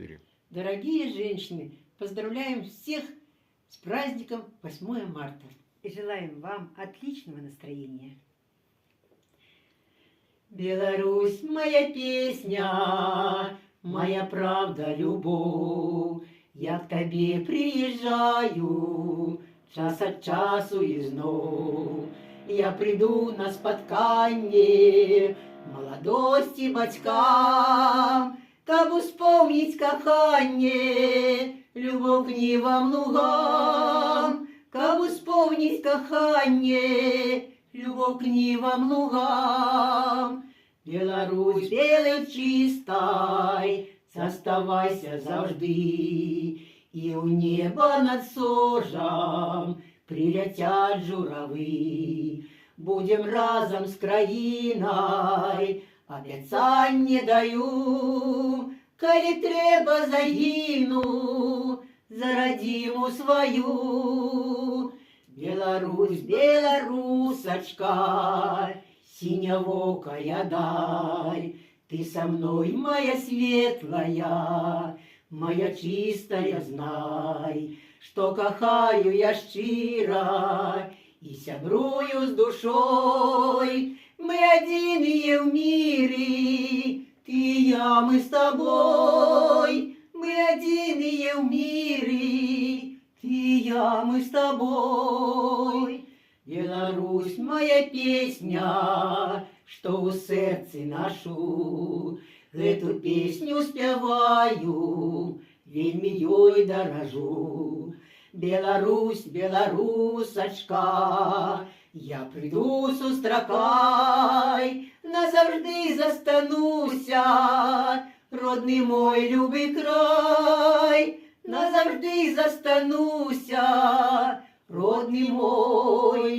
4. Дорогие женщины, поздравляем всех с праздником 8 марта. И желаем вам отличного настроения. Беларусь, моя песня, моя правда, любовь. Я к тебе приезжаю, час от часу і знов. Я приду на спотканне молодости батькам, каб успомнить коханье, любовь к нивам лугам, каб успомнить коханье, любовь к нивам лугам. Беларусь белой чистой, заставайся завжди, і у небо над сожам прилетят журавы. Будем разом з країною, обіцяння даю, коли треба загину, за родину свою. Беларусь, белорусочка, синевокая дай, ты со мной, моя светлая, моя чистая, знай, что кохаю я щиро и сябрую с душой. Мы одиные в мире, ты и я, мы с тобой. Мы одиные в мире, ты и я, мы с тобой. Беларусь, моя песня, что у сердце ношу, эту песню спеваю, вельми ёй дорожу. Беларусь, белорусочка, я приду сустракай, назавжди застануся, родний мой любий край, назавжди застануся, родний мой